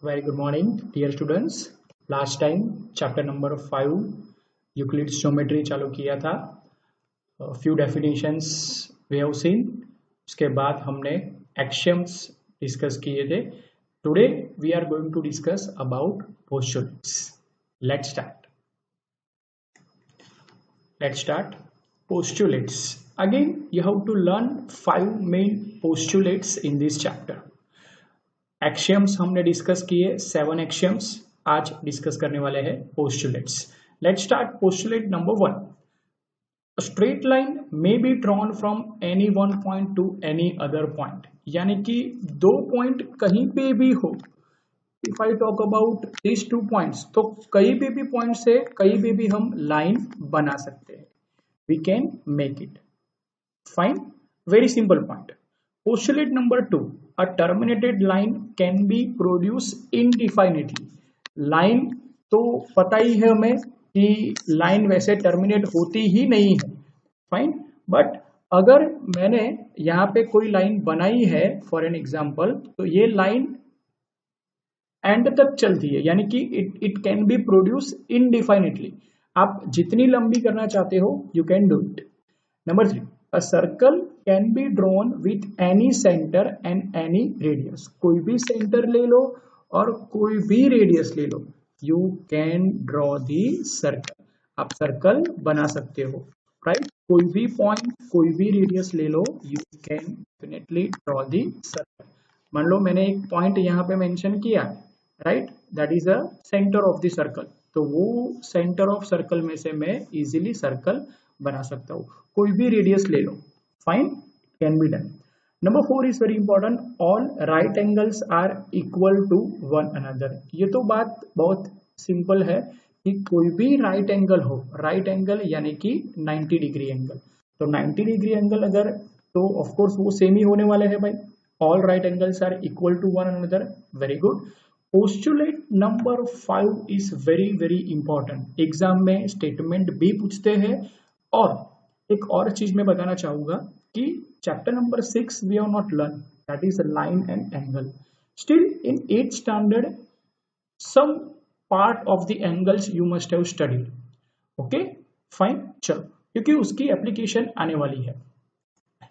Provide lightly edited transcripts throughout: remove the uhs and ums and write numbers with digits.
Very good morning, dear students. Last time chapter number 5 Euclid's geometry चालू किया था. Few definitions we have seen. उसके बाद हमने axioms discuss किए थे. Today we are going to discuss about postulates. Let's start. Postulates. Again, you have to learn 5 main postulates in this chapter. एक्शियम्स हमने discuss किए 7 एक्शियम्स. आज डिस्कस करने वाले हैं postulates. Let's start. Postulate number 1. A straight line may be drawn from any one point to any other point. यानी कि दो point कहीं पे भी हो. If I talk about these 2 points, तो कहीं पे भी पॉइंट से कहीं पे भी हम लाइन बना सकते हैं. We can make it. Fine. Very simple point. Postulate number 2. A terminated line can be produced indefinitely. Line तो पता ही है हमें कि लाइन वैसे टर्मिनेट होती ही नहीं है. फाइन. बट अगर मैंने यहाँ पे कोई लाइन बनाई है फॉर एन एग्जाम्पल, तो ये लाइन एंड तक चलती है, यानी कि इट कैन बी प्रोड्यूस इनडिफाइनेटली. आप जितनी लंबी करना चाहते हो you can do it. Number 3. A circle can be drawn with any center and any radius. कोई भी सेंटर ले लो और कोई भी रेडियस ले लो. You can draw the circle. आप सर्कल बना सकते हो, राइट. कोई भी पॉइंट, कोई भी रेडियस ले लो, you can definitely draw the circle. मान लो मैंने एक पॉइंट यहाँ पे मेंशन किया, right, that is a centre of the circle. तो वो सेंटर ऑफ सर्कल में से मैं इजीली सर्कल बना सकता हूँ. कोई भी रेडियस ले लो. Fine. Can be done. Number 4 is very important. All right angles are equal to one another. ये तो बात बहुत सिंपल है कि कोई भी राइट एंगल हो, राइट एंगल यानी कि 90 डिग्री एंगल. तो 90 डिग्री एंगल अगर, तो ऑफ कोर्स वो सेम ही होने वाले हैं भाई. All right angles are equal to one another. Very good. Postulate number 5 is very very important. Exam में स्टेटमेंट भी पूछते हैं. और एक और चीज मैं बताना चाहूंगा कि chapter number 6 we have not learn, that is line and angle. Still in 8th standard some part of the angles you must have studied. Okay fine. चलो, क्योंकि उसकी एप्लीकेशन आने वाली है.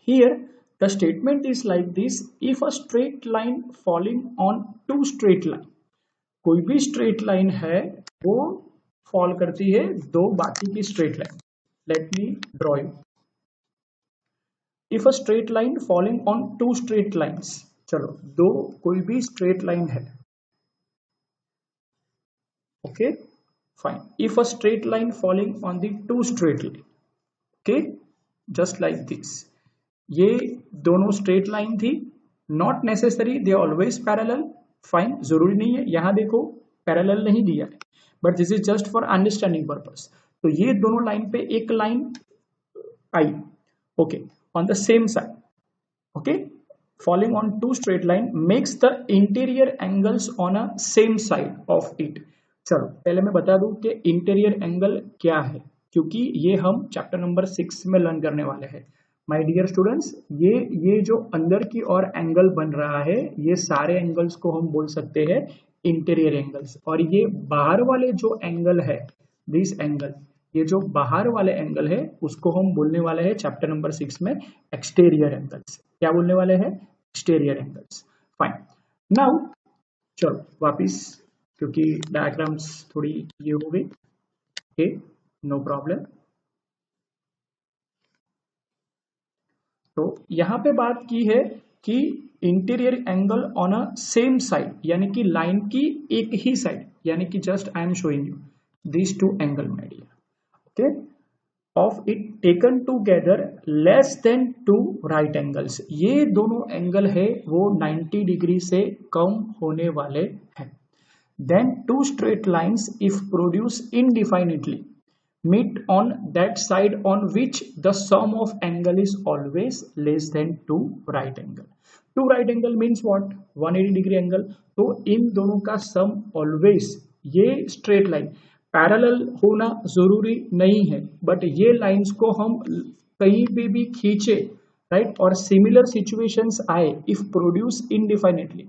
Here the statement is like this. If a straight line falling on two straight line, कोई भी straight line है वो फॉल करती है दो बाकी की straight line. Let me draw you. If a straight line falling on two straight lines, चलो दो कोई भी straight line है. Okay, fine. If a straight line falling on the two straight line, okay, just like this. ये दोनों straight line थी. Not necessary they always parallel. Fine. जरूरी नहीं है. यहाँ देखो parallel नहीं दिया है, but this is just for understanding purpose. तो ये दोनों लाइन पे एक लाइन आई, okay, on the same side, okay, falling on two straight line makes the interior angles on a same side of it. चलो पहले मैं बता दूं कि इंटीरियर एंगल क्या है, क्योंकि ये हम चैप्टर नंबर 6 में लर्न करने वाले हैं. माय डियर स्टूडेंट्स, ये जो अंदर की ओर एंगल बन रहा है, ये सारे एंगल्स को हम बोल सकते हैं इंटीरियर एंगल्स. और ये बाहर वाले जो एंगल है, दिस एंगल, ये जो बाहर वाले एंगल है, उसको हम बोलने वाले हैं चैप्टर नंबर 6 में एक्सटीरियर एंगल्स. क्या बोलने वाले हैं? Exterior angles. फाइन. नाउ चलो वापिस, क्योंकि डायग्राम्स थोड़ी ये हो गई. Okay, no problem. तो यहाँ पे बात की है कि interior angle on a same side, यानी कि लाइन की एक ही साइड, यानी कि just I am showing you these two angle media, okay, of it taken together less than two right angles. ये दोनों एंगल है वो 90 डिग्री से कम होने वाले हैं. Then two straight lines if produced indefinitely meet on that side on which the sum of angle is always less than two right angle. Two right angle means what? 180 degree angle. तो इन दोनों का सम always, ये straight line parallel होना जरूरी नहीं है, but ये lines को हम कहीं पे भी खींचे, राइट, और सिमिलर सिचुएशंस आए if produce indefinitely,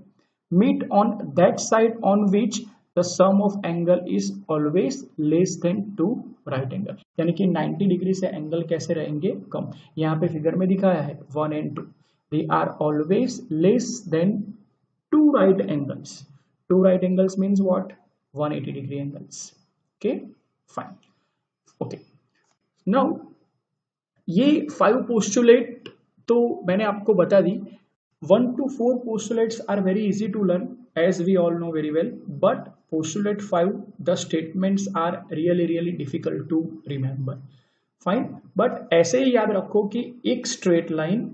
meet on that side on which the sum of angle is always less than two right angle, यानी कि 90 डिग्री से एंगल कैसे रहेंगे, कम। यहाँ पे फिगर में दिखाया है 1 and 2, they are always less than two right angles. Two right angles means what? 180 degree angles. Okay, fine. Okay, now ये 5 पोस्टुलेट तो मैंने आपको बता दी। 1 to 4 postulates are very easy to learn, as we all know very well, but postulate 5 the statements are really difficult to remember. Fine, but ऐसे ही याद रखो कि एक स्ट्रेट लाइन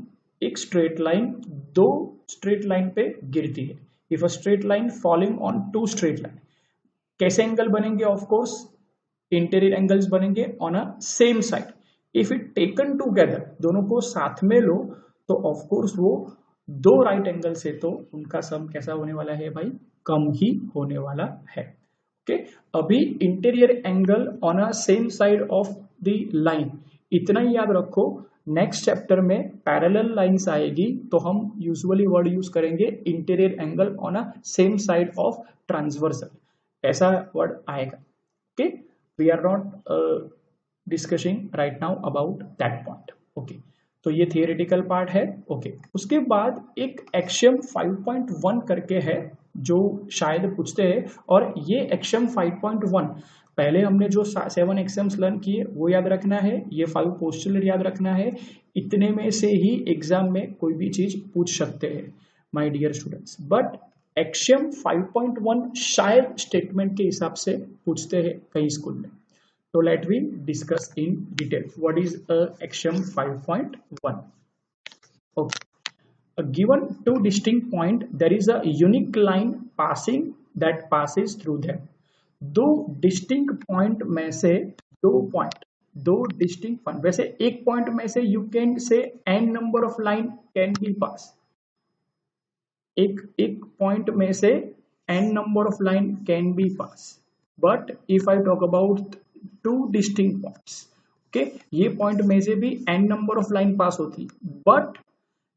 दो स्ट्रेट लाइन पे गिरती है। If a straight line falling on two straight line, कैसे एंगल बनेंगे? ऑफ कोर्स इंटीरियर एंगल्स बनेंगे on a same side. If it taken together, दोनों को साथ में लो तो ऑफ कोर्स वो दो राइट एंगल से तो उनका सम कैसा होने वाला है भाई? कम ही होने वाला है। ओके, अभी interior angle on a same side of the line, इतना ही याद रखो। नेक्स्ट चैप्टर में पैरेलल लाइंस आएगी तो हम यूजुअली वर्ड यूज करेंगे interior angle on a same side of transversal, ऐसा वर्ड आएगा। Okay, we are not discussing right now about that point. Okay, तो ये थियोरेटिकल पार्ट है। ओके, उसके बाद एक एक्सियम 5.1 करके है जो शायद पूछते हैं, और ये एक्सियम 5.1 पहले हमने जो 7 एक्सियम्स लर्न किए वो याद रखना है, ये 5 पोस्टुलेट याद रखना है। इतने में से ही एग्जाम में कोई भी चीज पूछ सकते हैं my dear students, but axiom 5.1 शायद स्टेटमेंट के हिसाब से पूछते हैं कई स्कूल में। So let we discuss in detail what is axiom 5.1. Okay, given two distinct point, there is a unique line that passes through them. दो डिस्टिंक्ट पॉइंट में से दो डिस्टिंक्ट पॉइंट, वैसे एक पॉइंट में से you can say n number of line can be pass, एक point में से n number of line can be pass, but if I talk about two distinct points, okay, ये पॉइंट में से भी n number of line pass होती, but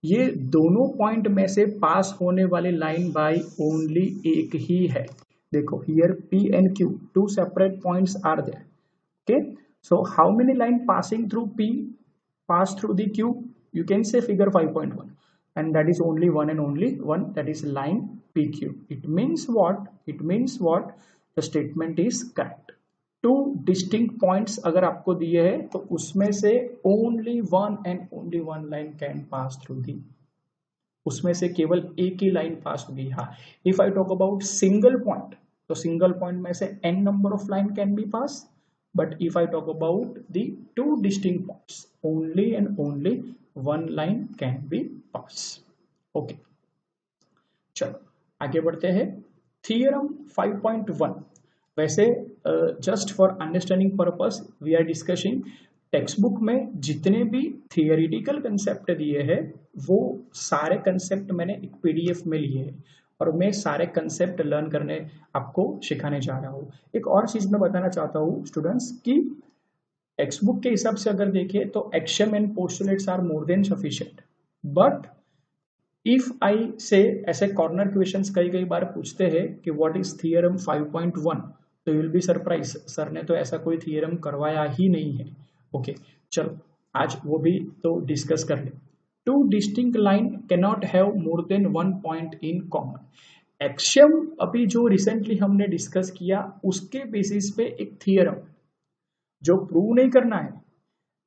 ये दोनों पॉइंट में से पास होने वाली लाइन बाय ओनली एक ही है। देखो here P and Q, two separate points are there. Okay, so how many line passing through P pass through the Q? You can say figure 5.1, and that is only one and only one, that is line PQ. It means what? It means what? The statement is correct. To distinct points अगर आपको दिए हैं तो उसमें से only one and only one line can pass through the, उसमें से केवल एक ही लाइन पास होगी। हाँ, if I talk about single point, तो सिंगल पॉइंट में से n number of line can be pass, but if I talk about the to distinct points, only and only one line can be pass. Okay, चलो आगे बढ़ते हैं। Theorem 5.1, वैसे just for understanding purpose we are discussing, text book में जितने भी theoretical concept दिए हैं वो सारे कंसेप्ट मैंने एक पीडीएफ में लिए हैं, और मैं सारे कंसेप्ट लर्न करने आपको सिखाने जा रहा हूँ। एक और चीज मैं बताना चाहता हूँ स्टूडेंट्स की टेक्स्ट बुक के हिसाब से अगर देखें तो axiom and postulates are more than sufficient, but if I say ऐसे कॉर्नर क्वेश्चंस कई बार पूछते हैं कि व्हाट इज थियरम 5.1, तो you will be surprise, sir ने तो ऐसा कोई थियरम करवाया ही नहीं है। ओके, चलो आज वो भी तो डिस्कस कर ले। To distinct line can not have more than one point in common. Axiom अभी जो रिसेंटली हमने डिस्कस किया उसके बेसिस पे एक थियरम जो प्रूव नहीं करना है।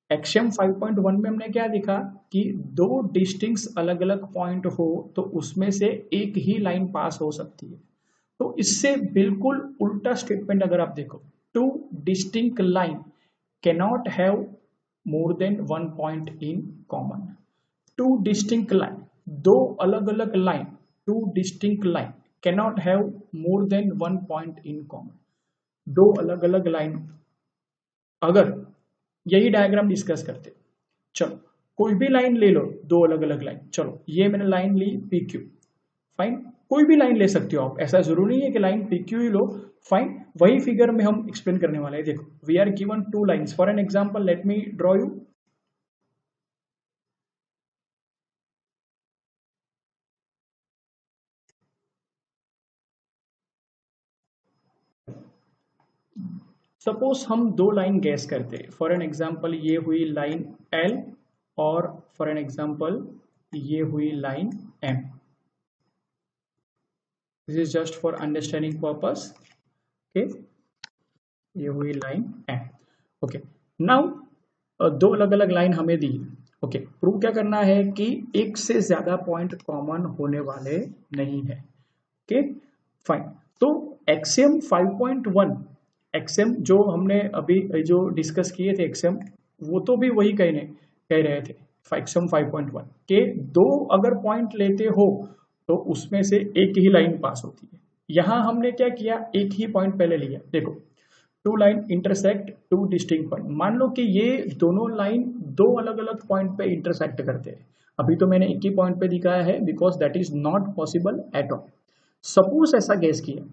एक्सियम 5.1 में हमने क्या देखा कि दो डिस्टिंक्ट अलग अलग पॉइंट हो तो उसमें से एक ही लाइन पास हो सकती है, तो इससे बिल्कुल उल्टा स्टेटमेंट अगर आप देखो, to distinct line can not have more than one point in common. To distinct line, दो अलग अलग line, to distinct line can not have more than one point in common. दो अलग अलग लाइन, अगर यही डायग्राम डिस्कस करते, चलो कोई भी लाइन ले लो, दो अलग अलग लाइन, चलो ये मैंने लाइन ली PQ, फाइन, कोई भी लाइन ले सकते हो आप, ऐसा जरूरी नहीं है कि लाइन PQ ही लो, फाइन। वही फिगर में हम एक्सप्लेन करने वाले हैं। देखो we are given two lines, for an example let me draw you, suppose हम दो लाइन गैस करते हैं, फॉर एन एग्जाम्पल ये हुई लाइन एल और फॉर एन एग्जाम्पल ये हुई line M. This is just for understanding purpose. Okay, ये हुई लाइन एम. ओके, नाउ दो अलग अलग लाइन हमें दी. ओके, प्रूव क्या करना है कि एक से ज्यादा पॉइंट कॉमन होने वाले नहीं है. Okay fine. तो एक्सियम 5.1, एक्सियम जो हमने अभी जो डिस्कस किए थे एक्सियम, वो तो भी वही कह रहे थे एक्सियम 5.1 के दो अगर पॉइंट लेते हो तो उसमें से एक ही लाइन पास होती है. यहां हमने क्या किया, एक ही पॉइंट पहले लिया. देखो, two line intersect two distinct point. मान लो कि ये दोनों लाइन दो अलग अलग पॉइंट पे इंटरसेक्ट करते हैं. अभी तो मैंने एक ही पॉइंट पे दिखाया है because that is not possible at all. Suppose ऐसा गेस किया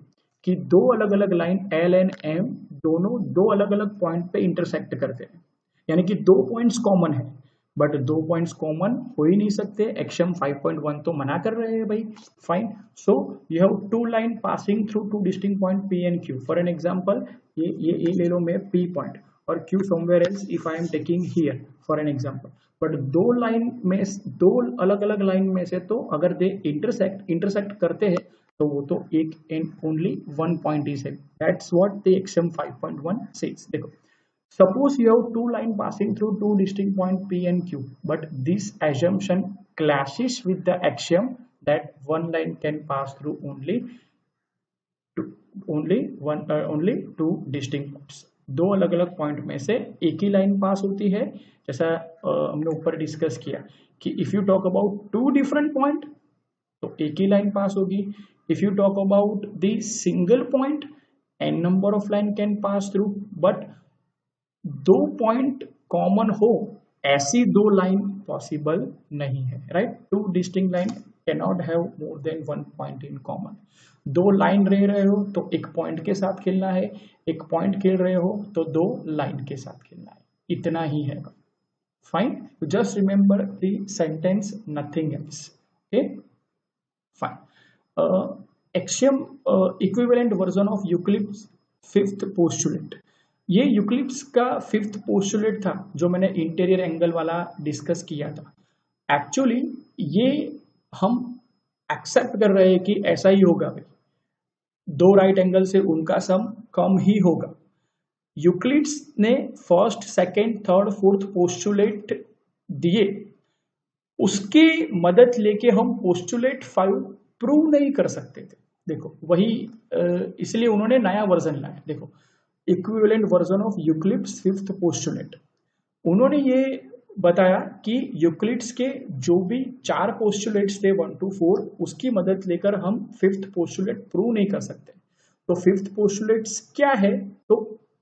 कि दो अलग अलग लाइन एल एंड एम दोनों दो अलग अलग पॉइंट पे इंटरसेक्ट करते हैं, यानी कि दो पॉइंट्स कॉमन है, बट दो पॉइंट्स कॉमन हो ही नहीं सकते. एक्सियम 5.1 तो मना कर रहे हैं भाई. Fine. So you have two line passing through two distinct point P and Q. For an example ये ले लो मैं पी पॉइंट और Q somewhere else if I am taking here for an example. But दो line में, दो अलग अलग लाइन में से तो अगर दे इंटरसेक्ट करते हैं तो वो तो एक and only one point is है. That's what the axiom 5.1 says. देखो, suppose you have two line passing through two distinct point P and Q, but this assumption clashes with the axiom that one line can pass through only two distinct points. दो अलग अलग point में से एक ही line pass होती है. जैसा हमने ऊपर डिस्कस किया कि if you talk about two different point तो एक ही लाइन पास होगी. If you talk about the single point, n number of line can pass through, but दो पॉइंट कॉमन हो ऐसी दो लाइन पॉसिबल नहीं है. Right, two distinct line cannot have more than one point in common. दो line रह रहे हो तो एक पॉइंट के साथ खेलना है, एक पॉइंट खेल रहे हो तो दो लाइन के साथ खेलना है. इतना ही है. Fine. Just remember the sentence, nothing else. Okay fine. Axiom equivalent version of Euclid's fifth postulate. ये यूक्लिड्स का फिफ्थ पोस्टुलेट था जो मैंने इंटीरियर एंगल वाला डिस्कस किया था. एक्चुअली ये हम एक्सेप्ट कर रहे हैं कि ऐसा ही होगा भाई, दो राइट एंगल से उनका सम कम ही होगा. यूक्लिड्स ने first, second, third, fourth postulate दिए, उसकी मदद लेके हम पोस्टुलेट 5 प्रूव नहीं कर सकते थे. देखो वही, इसलिए उन्होंने नया वर्जन लाया. देखो, equivalent version of Euclid's fifth postulate. उन्होंने ये बताया कि यूक्लिड्स के जो भी चार पोस्टुलेट्स थे 1 to 4, उसकी मदद लेकर हम फिफ्थ पोस्टुलेट प्रूव नहीं कर सकते. तो फिफ्थ पोस्टुलेट्स क्या है, तो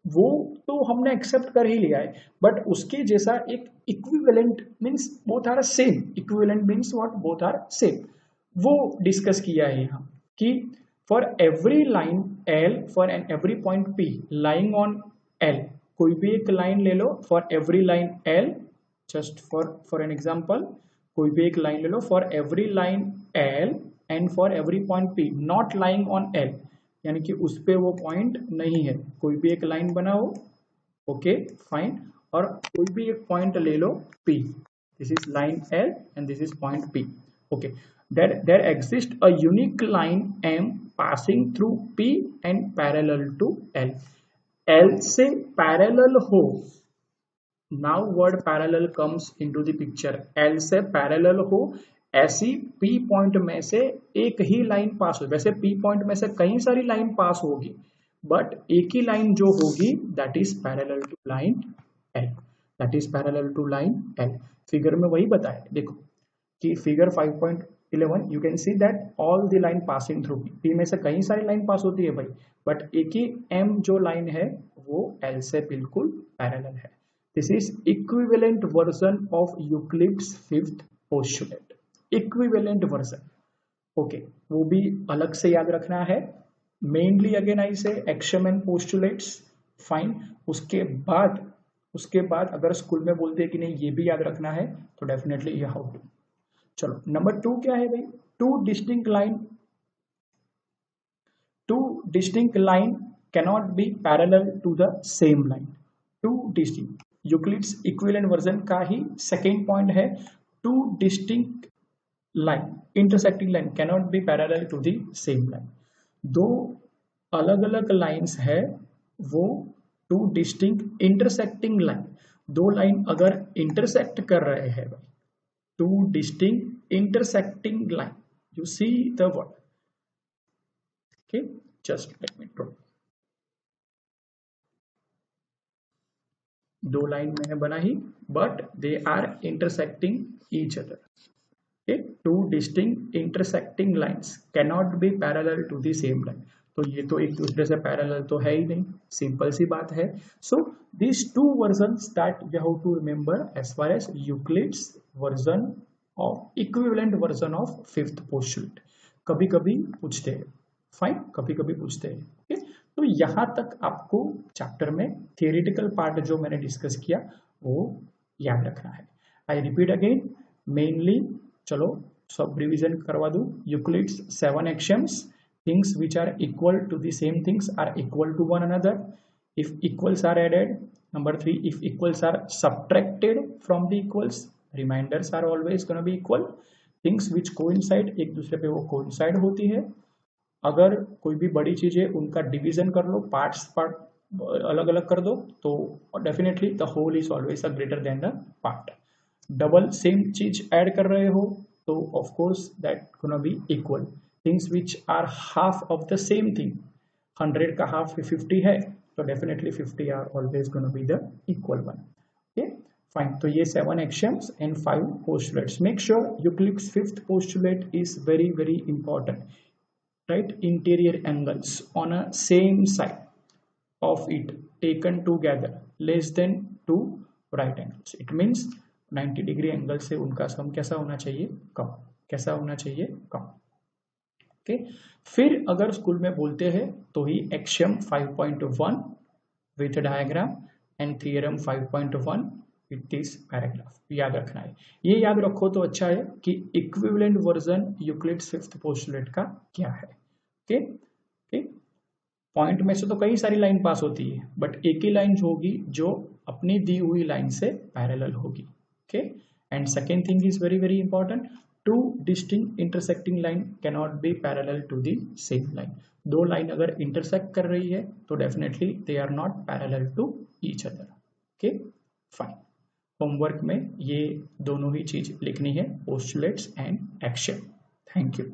वो तो हमने एक्सेप्ट कर ही लिया है, बट उसके जैसा एक equivalent means both are same. Equivalent means what, both are same. वो डिस्कस किया है यहाँ कि for every line L, for and every point P lying on L, कोई भी एक लाइन ले लो for every line L, just for an example, कोई भी एक लाइन ले लो for every line L and for every point P not lying on L, यानी कि उस पे वो पॉइंट नहीं है. कोई भी एक लाइन बनाओ, ओके फाइन, और कोई भी एक पॉइंट ले लो P. This is line L and this is point P. Okay, there exists a unique line M passing through P and parallel to L. L से parallel हो, now word parallel comes into the picture. L से parallel हो ऐसी P point में से एक ही line पास हो. वैसे P पॉइंट में से कई सारी लाइन पास होगी, बट एक ही लाइन जो होगी that is parallel to line L. That is parallel to line L. Figure में वही बताया. देखो कि figure 5.11 you can see that all the line passing through P में से कई सारी लाइन पास होती है भाई, बट एक ही M जो लाइन है वो L से बिल्कुल पैरेलल है. This is equivalent version of Euclid's fifth postulate. Equivalent version. Okay, वो भी अलग से याद रखना है. मेनली अगेन आई से एक्सियम एंड पोस्टुलेट्स. फाइन. उसके बाद अगर स्कूल में बोलते हैं कि नहीं ये भी याद रखना है तो डेफिनेटली ये हाउ टू. चलो नंबर 2 क्या है भाई, two distinct line cannot be parallel to the same line. Two distinct Euclid's equivalent version का ही सेकेंड पॉइंट है, two distinct line intersecting line cannot be parallel to the same line. दो अलग अलग लाइंस है, वो टू डिस्टिंक्ट इंटरसेक्टिंग लाइन, दो line अगर इंटरसेक्ट कर रहे हैं भाई, two distinct intersecting line, you see the word. Okay, just let me draw. दो लाइन मैंने बना ही, but they are intersecting each other. Two distinct intersecting lines cannot be parallel to the same line. तो ये तो एक दूसरे से पैरेलल तो है ही नहीं, सिंपल सी बात है. So this two versions that we have to remember as far as Euclid's version of equivalent version of fifth postulate. कभी कभी पूछते हैं, फाइन, कभी कभी पूछते हैं. okay? तो यहां तक आपको चैप्टर में थियोरेटिकल पार्ट जो मैंने डिस्कस किया वो याद रखना है. आई रिपीट अगेन, मेनली चलो सब रिवीजन करवा दूं. Euclid's 7 axioms, things which are equal to the same things are equal to one another. If equals are added, number 3, if equals are subtracted from the equals, reminders are always gonna be equal. Things which coincide, एक दूसरे पे वो coincide होती है. अगर कोई भी बड़ी चीज है उनका डिवीजन कर लो, पार्ट अलग अलग कर दो, तो definitely the whole is always a greater than the part. Double same चीज ऐड कर रहे हो तो of course that gonna be equal. Things which are half of the same thing, 100 का हाफ 50 है, तो definitely 50 are always gonna be the equal one. Okay fine. तो ये 7 axioms and 5 postulates. Make sure Euclid's fifth postulate is very very important. Right, interior angles on a same side of it taken together less than 2 right angles. It means 90 degree angle से उनका सम कैसा होना चाहिए, कम. कैसा होना चाहिए, कम. Okay फिर अगर स्कूल में बोलते हैं तो ही axiom 5.1 with diagram and theorem 5.1 with this paragraph याद रखना है. ये याद रखो तो अच्छा है कि equivalent version Euclid's fifth postulate का क्या है. ओके ओके, पॉइंट में से तो कई सारी लाइन पास होती है, बट एक ही लाइन होगी जो अपनी दी हुई लाइन से पैरेलल होगी. Okay and second thing is very very important, two distinct intersecting line cannot be parallel to the same line. दो लाइन अगर इंटरसेक्ट कर रही है तो definitely they are not parallel to each other. Okay fine. Homework में ये दोनों ही चीज लिखनी है, postulates and axiom. Thank you.